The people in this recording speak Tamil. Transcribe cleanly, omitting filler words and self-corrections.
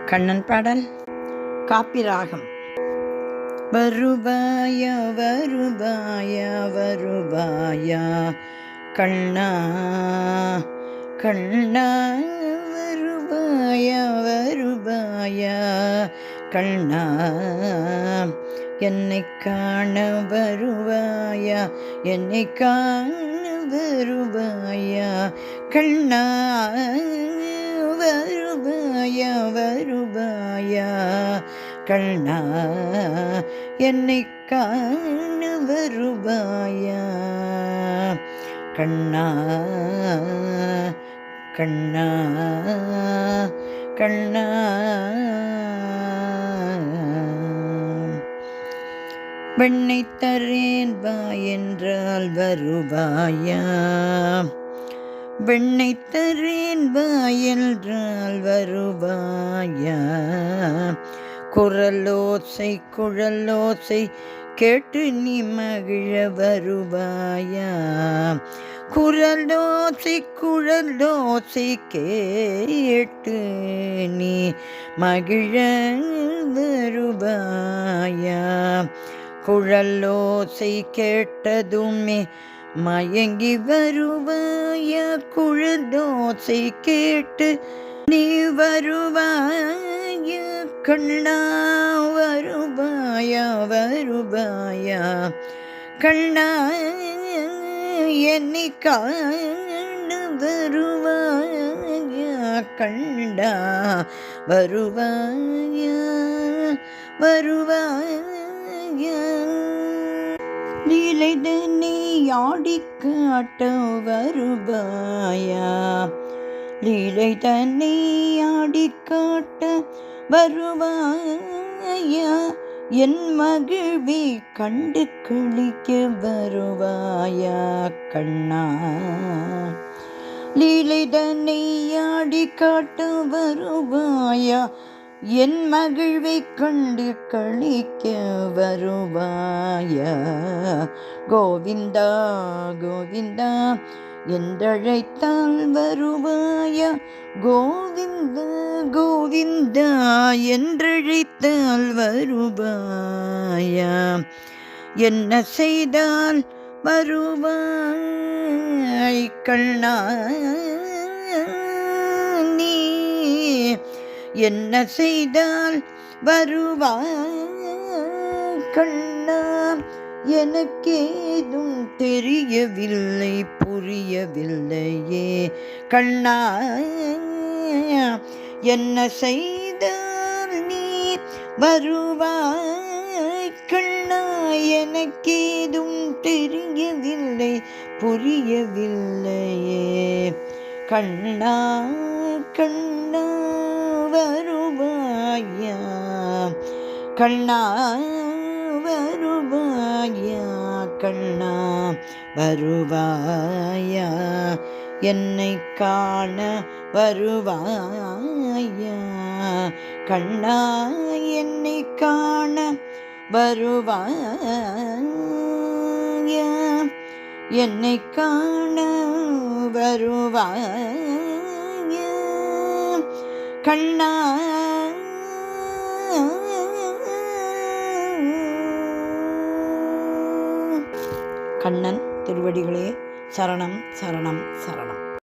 கண்ணன் பாடல் காப்பிராகம். வருவாயா வருவாயா வருவாயா கண்ணா கண்ணா, வருவாயா வருவாயா கண்ணா, என்னை காண வருவாயா என்னை காண வருவாயா கண்ணா, வருவாயா வருவாயா கண்ணா, என்னை காண வருவாயா கண்ணா கண்ணா கண்ணா. வெண்ணை தரேன் வா என்றால் வருவாயா, வெண்ணை தரேன் வா என்றால் வருவாயா, குரலோசை குழலோசை கேட்டு நீ மகிழ வருவாயா, குரலோசை குழலோசை கேட்டு நீ மகிழ வருவாயா, குழலோசை கேட்டதுமே மயங்கி வருவாயா, குழலோசை கேட்டு நீ வருவாயா கண்ணா, வருவாயா வருவாயா கண்ணா, என்னை காண வருவாயா கண்ணா, வருவாயா வருவாயா. லீலை தன்னை ஆடிக் காட்ட வருவாயா, லீலை தன்னை ஆடிக் காட்ட வருவாயா, என் மகிழ்வை கண்டு களிக்க வருவாயா கண்ணா, லீலை தன்னை ஆடிக் காட்ட வருவாயா, என் மகிழ்வை கண்டு களிக்க வருவாயா, கோவிந்தா கோவிந்தா என்றழைத்தால் வருவாயா, கோவிந்தா கோவிந்தா என்றழைத்தால் வருவாயா, என்ன செய்தால் வருவாய் கண்ணா, நீ என்ன செய்தால் வருவாய் கண்ணா, எனக்கேதும் தெரியவில்லை புரியவில்லையே கண்ணா, என்ன செய்தால் நீ வருவாய் கண்ணா, எனக்கேதும் தெரியவில்லை புரியவில்லையே கண்ணா கண்ணா, வருவாயா கண்ணா, வருவாயா கண்ணா, வருவாயா என்னை காண வருவாயா கண்ணா, என்னை காண வருவாயா, என்னை காண வருவாயா கண்ணா. கண்ணன் திருவடிகளே சரணம் சரணம் சரணம்.